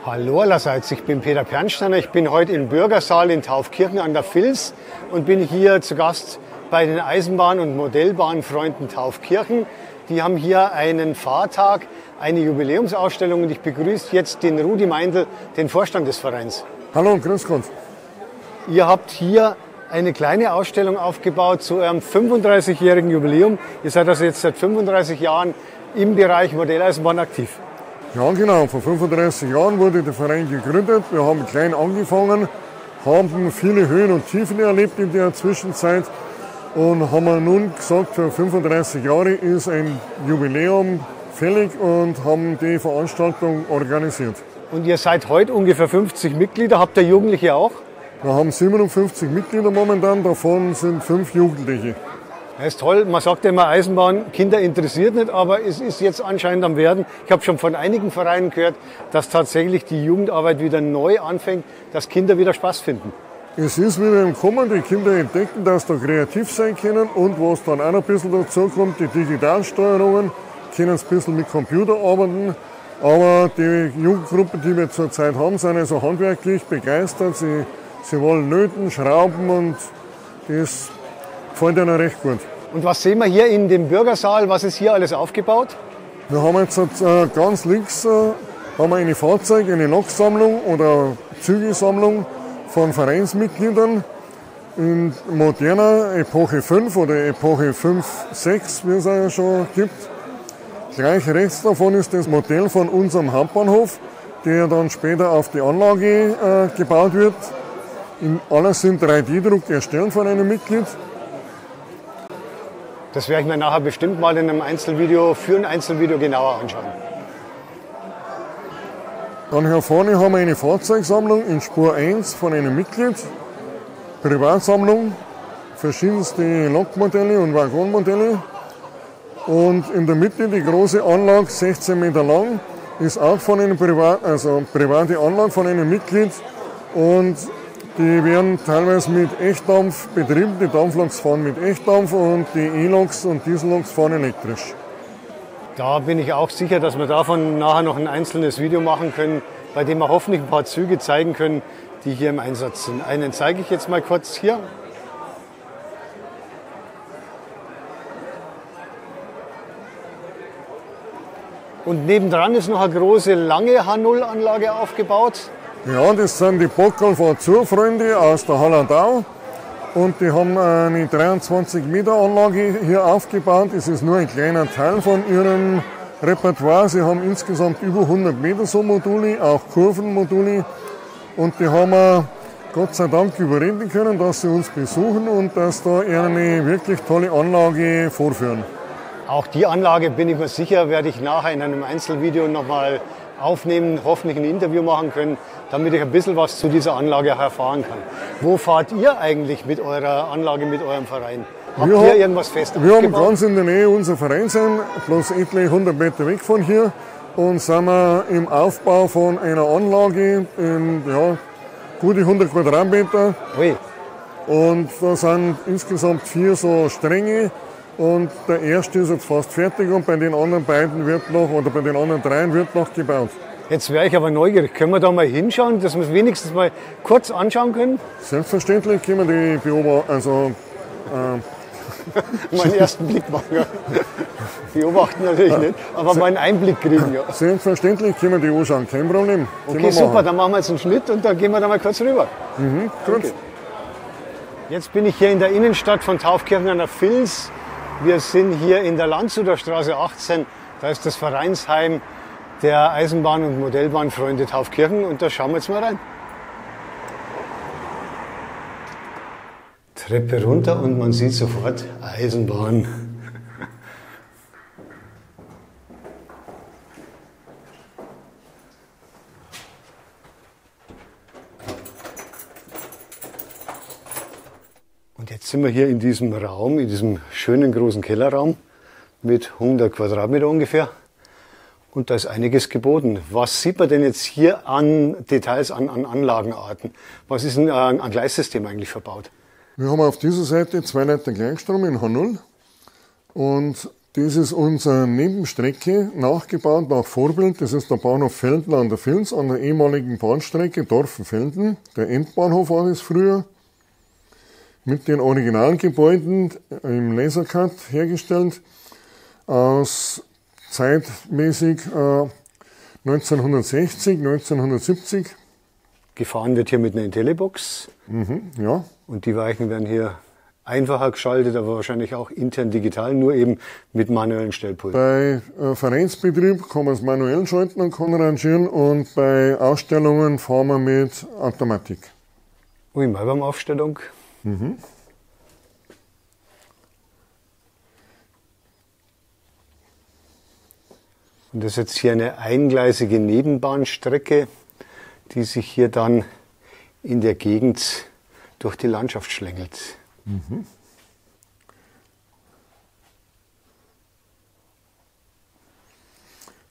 Hallo allerseits, ich bin Peter Pernsteiner, ich bin heute im Bürgersaal in Taufkirchen an der Vils und bin hier zu Gast bei den Eisenbahn- und Modellbahnfreunden Taufkirchen. Die haben hier einen Fahrtag, eine Jubiläumsausstellung und ich begrüße jetzt den Rudi Meindl, den Vorstand des Vereins. Hallo und grüß Gott. Ihr habt hier eine kleine Ausstellung aufgebaut zu eurem 35-jährigen Jubiläum. Ihr seid also jetzt seit 35 Jahren im Bereich Modelleisenbahn aktiv. Ja genau, vor 35 Jahren wurde der Verein gegründet. Wir haben klein angefangen, haben viele Höhen und Tiefen erlebt in der Zwischenzeit und haben nun gesagt, für 35 Jahre ist ein Jubiläum fällig und haben die Veranstaltung organisiert. Und ihr seid heute ungefähr 50 Mitglieder, habt ihr Jugendliche auch? Wir haben 57 Mitglieder momentan, davon sind 5 Jugendliche. Das ist toll, man sagt ja immer, Eisenbahn, Kinder interessiert nicht, aber es ist jetzt anscheinend am Werden. Ich habe schon von einigen Vereinen gehört, dass tatsächlich die Jugendarbeit wieder neu anfängt, dass Kinder wieder Spaß finden. Es ist wieder im Kommen, die Kinder entdecken, dass sie kreativ sein können und was dann auch noch ein bisschen dazu kommt, die Digitalsteuerungen, können ein bisschen mit Computer arbeiten. Aber die Jugendgruppe, die wir zurzeit haben, sind also handwerklich begeistert. Sie wollen löten, schrauben und das gefällt ihnen recht gut. Und was sehen wir hier in dem Bürgersaal? Was ist hier alles aufgebaut? Wir haben jetzt ganz links haben wir eine eine Loksammlung oder Zügesammlung von Vereinsmitgliedern in moderner Epoche 5 oder Epoche 5, 6, wie es ja schon gibt. Gleich rechts davon ist das Modell von unserem Hauptbahnhof, der dann später auf die Anlage gebaut wird. Alles sind 3D-Druck erstellt von einem Mitglied. Das werde ich mir nachher bestimmt mal in einem Einzelvideo, für ein Einzelvideo genauer anschauen. Dann hier vorne haben wir eine Fahrzeugsammlung in Spur 1 von einem Mitglied. Privatsammlung, verschiedenste Lokmodelle und Waggonmodelle. Und in der Mitte die große Anlage, 16 Meter lang, ist auch von einem private Anlage von einem Mitglied. Und die werden teilweise mit Echtdampf betrieben. Die Dampfloks fahren mit Echtdampf und die E-Loks und Dieselloks fahren elektrisch. Da bin ich auch sicher, dass wir davon nachher noch ein einzelnes Video machen können, bei dem wir hoffentlich ein paar Züge zeigen können, die hier im Einsatz sind. Einen zeige ich jetzt mal kurz hier. Und nebendran ist noch eine große, lange H0-Anlage aufgebaut. Ja, das sind die Bockel von Zurfreunde aus der Hallandau. Und die haben eine 23 Meter Anlage hier aufgebaut. Das ist nur ein kleiner Teil von ihrem Repertoire. Sie haben insgesamt über 100 Meter so Module, auch Kurvenmodule. Und die haben wir Gott sei Dank überreden können, dass sie uns besuchen und dass da eine wirklich tolle Anlage vorführen. Auch die Anlage, bin ich mir sicher, werde ich nachher in einem Einzelvideo nochmal aufnehmen, hoffentlich ein Interview machen können, damit ich ein bisschen was zu dieser Anlage erfahren kann. Wo fahrt ihr eigentlich mit eurer Anlage, mit eurem Verein? Habt ihr irgendwas fest Wir aufgebaut? haben ganz in der Nähe unser Verein sein, bloß etliche 100 Meter weg von hier. Und sind wir im Aufbau von einer Anlage in gute 100 Quadratmeter. Ui. Und da sind insgesamt 4 so Stränge. Und der erste ist jetzt fast fertig und bei den anderen beiden wird noch, oder bei den anderen 3 wird noch gebaut. Jetzt wäre ich aber neugierig. Können wir da mal hinschauen, dass wir es wenigstens mal kurz anschauen können? Selbstverständlich können wir die beobachten, Meinen ersten Blick machen. Ja. Beobachten natürlich nicht, aber mal einen Einblick kriegen. Ja. Selbstverständlich können wir die anschauen, kein Problem. Okay, super, dann machen wir jetzt einen Schnitt und dann gehen wir da mal kurz rüber. Gut. Okay. Jetzt bin ich hier in der Innenstadt von Taufkirchen an der Vils. Wir sind hier in der Landshuter Straße 18. Da ist das Vereinsheim der Eisenbahn- und Modellbahnfreunde Taufkirchen und da schauen wir jetzt mal rein. Treppe runter und man sieht sofort Eisenbahn. Und jetzt sind wir hier in diesem Raum, in diesem schönen großen Kellerraum mit 100 Quadratmeter ungefähr. Und da ist einiges geboten. Was sieht man denn jetzt hier an Details, an Anlagenarten? Was ist denn an Gleissystem eigentlich verbaut? Wir haben auf dieser Seite 2 Leiter Gleichstrom in H0 und Das ist unsere Nebenstrecke, nachgebaut nach Vorbild. Das ist der Bahnhof Velden an der Vils, an der ehemaligen Bahnstrecke Dorfen-Velden. Der Endbahnhof war das früher. Mit den Originalgebäuden im Lasercut hergestellt. Aus zeitmäßig 1960, 1970. Gefahren wird hier mit einer Intellibox. Ja. Und die Weichen werden hier einfacher geschaltet, aber wahrscheinlich auch intern digital, nur eben mit manuellen Stellpulten. Bei Vereinsbetrieb kann man es manuell schalten und kann rangieren, und bei Ausstellungen fahren wir mit Automatik. Ui, Maibam-Aufstellung. Mhm. Und das ist jetzt hier eine eingleisige Nebenbahnstrecke, die sich hier dann in der Gegend durch die Landschaft schlängelt. Mhm.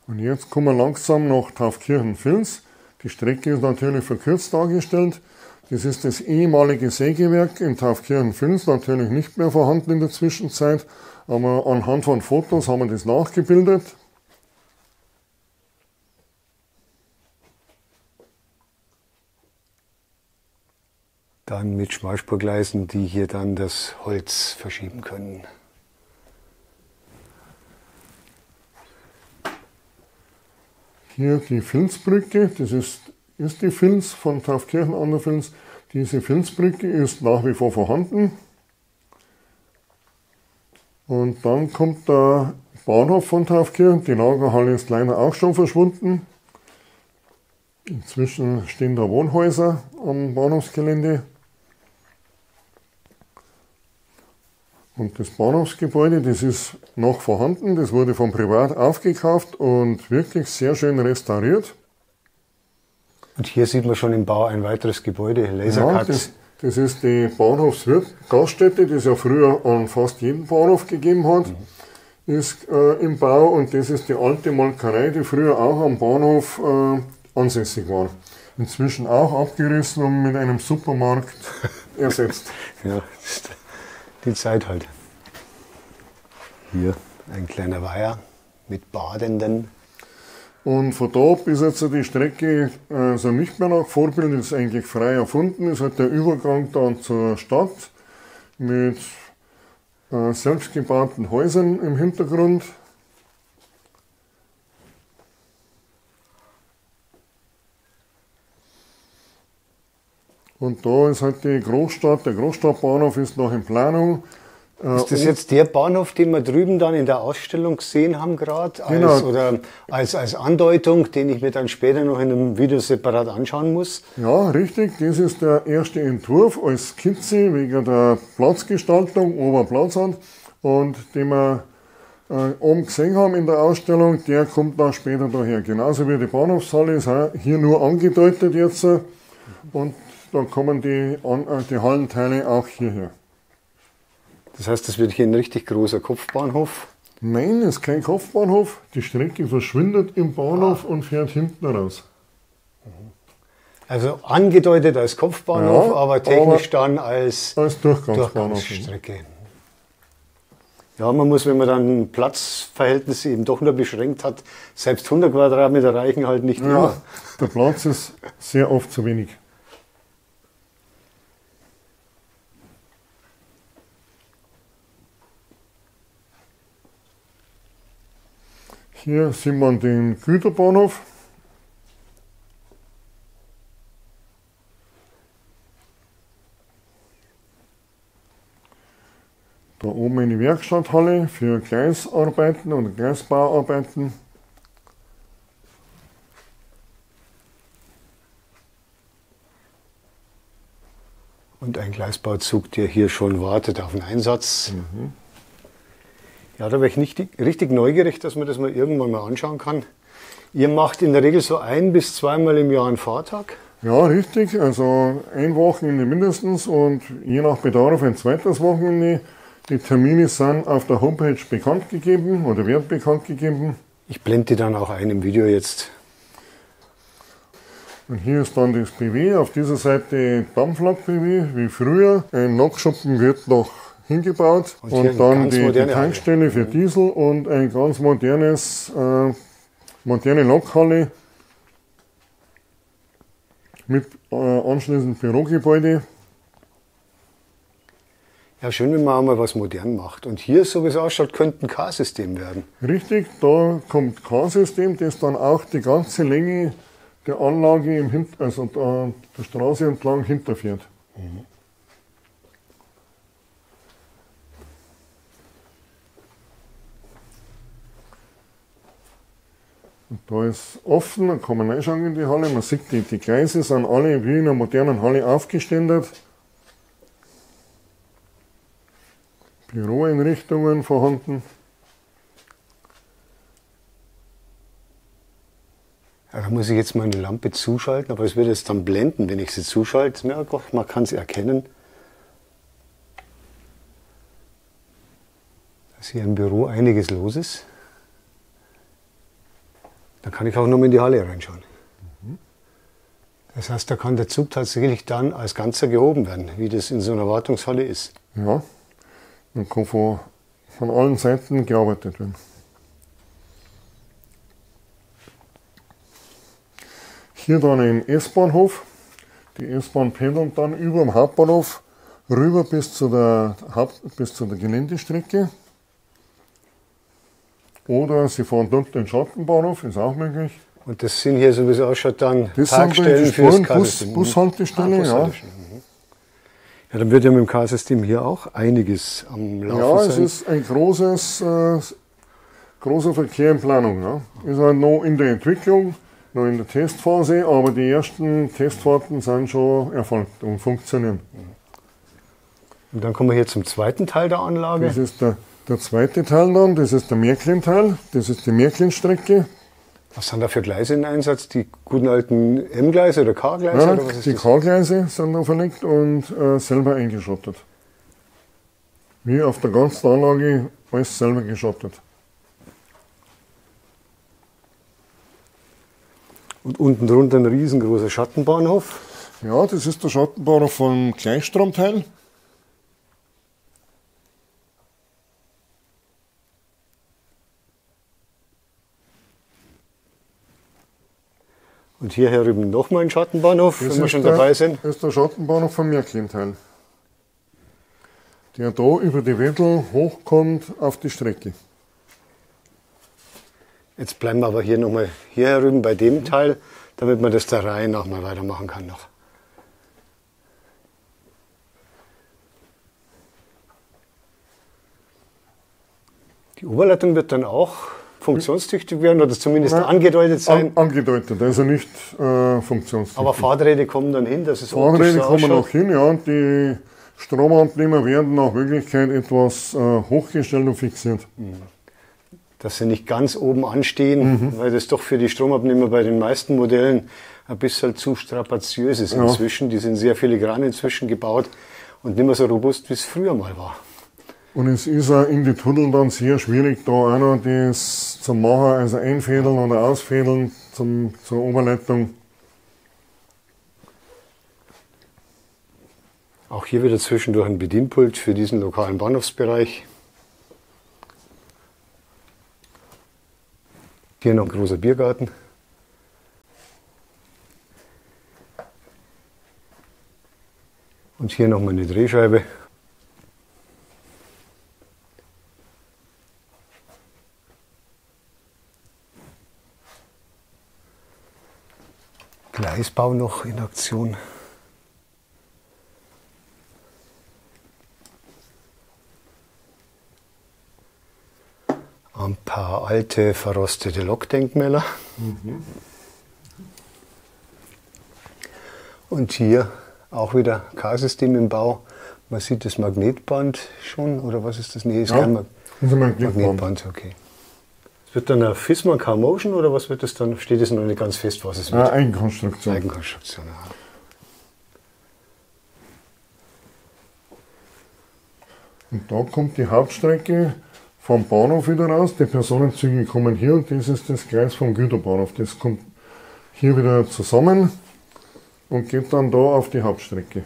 Und jetzt kommen wir langsam nach Taufkirchen-Vils. Die Strecke ist natürlich verkürzt dargestellt. Das ist das ehemalige Sägewerk in Taufkirchen-Vils, natürlich nicht mehr vorhanden in der Zwischenzeit, aber anhand von Fotos haben wir das nachgebildet. Dann mit Schmalspurgleisen, die hier dann das Holz verschieben können. Hier die Vilsbrücke, das ist die Vils von Taufkirchen an der Vils. Diese Vilsbrücke ist nach wie vor vorhanden. Und dann kommt der Bahnhof von Taufkirchen. Die Lagerhalle ist leider auch schon verschwunden. Inzwischen stehen da Wohnhäuser am Bahnhofsgelände. Und das Bahnhofsgebäude, das ist noch vorhanden. Das wurde von Privat aufgekauft und wirklich sehr schön restauriert. Und hier sieht man schon im Bau ein weiteres Gebäude, Lasercut. Ja, das ist die Bahnhofsgaststätte, die es ja früher an fast jedem Bahnhof gegeben hat, ist im Bau. Und das ist die alte Molkerei, die früher auch am Bahnhof ansässig war. Inzwischen auch abgerissen und mit einem Supermarkt ersetzt. Ja, die Zeit halt. Hier ein kleiner Weiher mit Badenden. Und von da bis jetzt die Strecke also nicht mehr nach Vorbild, ist eigentlich frei erfunden. Es hat der Übergang dann zur Stadt mit selbstgebauten Häusern im Hintergrund. Und da ist halt die Großstadt, der Großstadtbahnhof ist noch in Planung. Ist das jetzt der Bahnhof, den wir drüben dann in der Ausstellung gesehen haben gerade? Genau. Oder als Andeutung, den ich mir dann später noch in einem Video separat anschauen muss? Ja, richtig. Das ist der erste Entwurf als Skizze wegen der Platzgestaltung, Oberplatzrand. Und den wir oben gesehen haben in der Ausstellung, der kommt dann später daher. Genauso wie die Bahnhofshalle ist auch hier nur angedeutet jetzt. Und dann kommen die Hallenteile auch hierher. Das heißt, das wird hier ein richtig großer Kopfbahnhof? Nein, es ist kein Kopfbahnhof. Die Strecke verschwindet im Bahnhof und fährt hinten raus. Also angedeutet als Kopfbahnhof, Ja, aber technisch dann als Durchgangsbahnhof. Durchgangsstrecke. Ja, man muss, wenn man dann Platzverhältnisse eben doch nur beschränkt hat, selbst 100 Quadratmeter reichen halt nicht immer. Ja, der Platz ist sehr oft zu wenig. Hier sieht man den Güterbahnhof. Da oben eine Werkstatthalle für Gleisarbeiten oder Gleisbauarbeiten. Und ein Gleisbauzug, der hier schon wartet auf den Einsatz. Ja, da wäre ich nicht richtig neugierig, dass man das mal irgendwann mal anschauen kann. Ihr macht in der Regel so 1- bis zweimal im Jahr einen Fahrtag? Ja, richtig. Also ein Wochenende mindestens und je nach Bedarf ein zweites Wochenende. Die Termine sind auf der Homepage bekannt gegeben oder werden bekannt gegeben. Ich blende die dann auch ein im Video jetzt. Und hier ist dann das BW, auf dieser Seite Dampflok-BW, wie früher. Ein Lokschuppen wird noch hingebaut Und und, hier eine dann ganz die moderne Tankstelle für Diesel und ein ganz moderne Lokhalle mit anschließend Bürogebäude. Ja, schön, wenn man einmal was modern macht. Und hier, so wie es ausschaut, könnte ein K-System werden. Richtig, da kommt K-System, das dann auch die ganze Länge der Anlage also der Straße entlang hinterfährt. Und da ist offen, da kann man reinschauen in die Halle. Man sieht, die Gleise sind alle wie in einer modernen Halle aufgeständert. Büroeinrichtungen vorhanden. Ja, da muss ich jetzt meine Lampe zuschalten, aber es wird jetzt dann blenden, wenn ich sie zuschalte. Ja, doch, man kann sie erkennen. Dass hier im Büro einiges los ist. Da kann ich auch noch mal in die Halle reinschauen. Das heißt, da kann der Zug tatsächlich dann als Ganzer gehoben werden, wie das in so einer Wartungshalle ist. Ja, dann kann von allen Seiten gearbeitet werden. Hier dann ein S-Bahnhof. Die S-Bahn pendelt dann über dem Hauptbahnhof rüber bis zu der Geländestrecke. Oder sie fahren dort den Schattenbahnhof, ist auch möglich. Und das sind hier, so wie es ausschaut, dann Das Parkstellen sind fürs die K-System. Bushaltestelle, ja. Ja, dann wird ja mit dem K-System hier auch einiges am Laufen Ja, sein. es ist ein großer Verkehr in Planung. Ja. Ist halt noch in der Entwicklung, noch in der Testphase, aber die ersten Testfahrten sind schon erfolgt und funktionieren. Und dann kommen wir hier zum zweiten Teil der Anlage. Das ist der zweite Teil dann, das ist der Märklin-Teil, das ist die Märklin-Strecke. Was sind da für Gleise in Einsatz? Die guten alten M-Gleise oder K-Gleise? Ja, oder was ist die das? K-Gleise sind da verlegt und selber eingeschottet. Wie auf der ganzen Anlage alles selber geschottet. Und unten drunter ein riesengroßer Schattenbahnhof. Ja, das ist der Schattenbahnhof vom Gleichstromteil. Und hier herüben nochmal ein Schattenbahnhof, wenn wir schon dabei sind. Das ist der Schattenbahnhof vom Märklin-Teil, der da über die Wedel hochkommt auf die Strecke. Jetzt bleiben wir aber hier nochmal hier herüben bei dem Teil, damit man das der Reihe nach mal weitermachen kann noch. Die Oberleitung wird dann auch funktionstüchtig werden oder zumindest angedeutet sein. Angedeutet, also nicht funktionstüchtig. Aber Fahrräder kommen dann hin, dass es Fahrräder optisch so kommen ausschaut. noch hin, ja, und die Stromabnehmer werden nach Möglichkeit etwas hochgestellt und fixiert. Dass sie nicht ganz oben anstehen, weil das doch für die Stromabnehmer bei den meisten Modellen ein bisschen zu strapaziös ist inzwischen. Die sind sehr filigran inzwischen gebaut und nicht mehr so robust, wie es früher mal war. Und es ist auch in die Tunnel dann sehr schwierig, da auch noch das zu machen, also einfädeln oder ausfädeln zur Oberleitung. Auch hier wieder zwischendurch ein Bedienpult für diesen lokalen Bahnhofsbereich. Hier noch ein großer Biergarten. Und hier nochmal eine Drehscheibe. Gleisbau noch in Aktion. Ein paar alte, verrostete Lokdenkmäler. Und hier auch wieder K-System im Bau. Man sieht das Magnetband schon, oder was ist das? Nee, ist kein Das ist ein Magnetband. Okay. Es wird dann eine Fisma K-Motion oder was wird das dann? Steht es noch nicht ganz fest, was es wird? Eigenkonstruktion. Eigenkonstruktion, ja. Und da kommt die Hauptstrecke vom Bahnhof wieder raus. Die Personenzüge kommen hier und das ist das Gleis vom Güterbahnhof. Das kommt hier wieder zusammen und geht dann da auf die Hauptstrecke.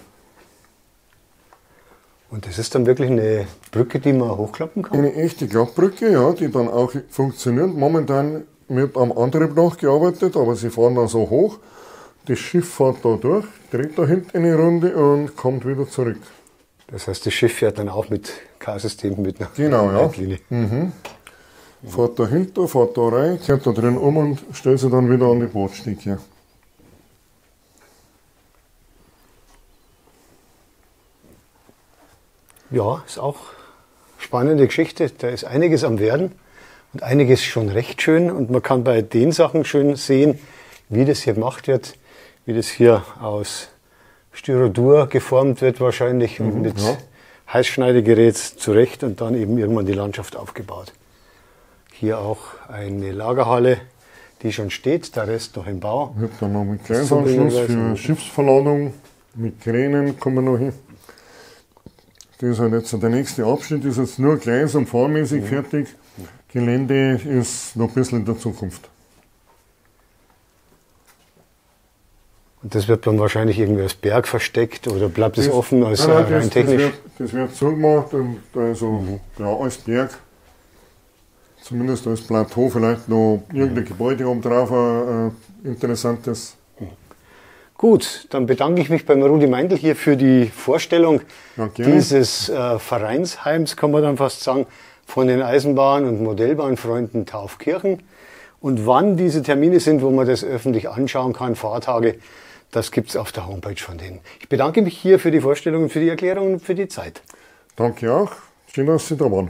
Und das ist dann wirklich eine Brücke, die man hochklappen kann? Eine echte Klappbrücke, ja, die dann auch funktioniert. Momentan wird am Antrieb nachgearbeitet, aber sie fahren dann so hoch. Das Schiff fährt da durch, dreht da hinten eine Runde und kommt wieder zurück. Das heißt, das Schiff fährt dann auch mit K-System mit einer Genau, ja. Leitlinie. Fährt da hinten, fährt da rein, kehrt da drin um und stellt sie dann wieder an die Bordstrecke. Ja, ist auch eine spannende Geschichte. Da ist einiges am Werden und einiges schon recht schön. Und man kann bei den Sachen schön sehen, wie das hier gemacht wird, wie das hier aus Styrodur geformt wird wahrscheinlich und mit Heißschneidegerät zurecht und dann eben irgendwann die Landschaft aufgebaut. Hier auch eine Lagerhalle, die schon steht, der Rest noch im Bau. Wird dann noch mit Gleisanschluss für Schiffsverladung, mit Kränen kommen wir noch hin. Das ist halt jetzt der nächste Abschnitt, ist jetzt nur Gleis- und fahrmäßig fertig. Gelände ist noch ein bisschen in der Zukunft. Und das wird dann wahrscheinlich irgendwie als Berg versteckt oder bleibt es offen als rein technisch? Das wird zugemacht und also, ja, als Berg, zumindest als Plateau, vielleicht noch irgendein Gebäude oben drauf, ein interessantes. Gut, dann bedanke ich mich beim Rudi Meindl hier für die Vorstellung dieses Vereinsheims, kann man dann fast sagen, von den Eisenbahn- und Modellbahnfreunden Taufkirchen. Und wann diese Termine sind, wo man das öffentlich anschauen kann, Fahrtage, das gibt es auf der Homepage von denen. Ich bedanke mich hier für die Vorstellung, für die Erklärung und für die Zeit. Danke auch. Schön, dass Sie da waren.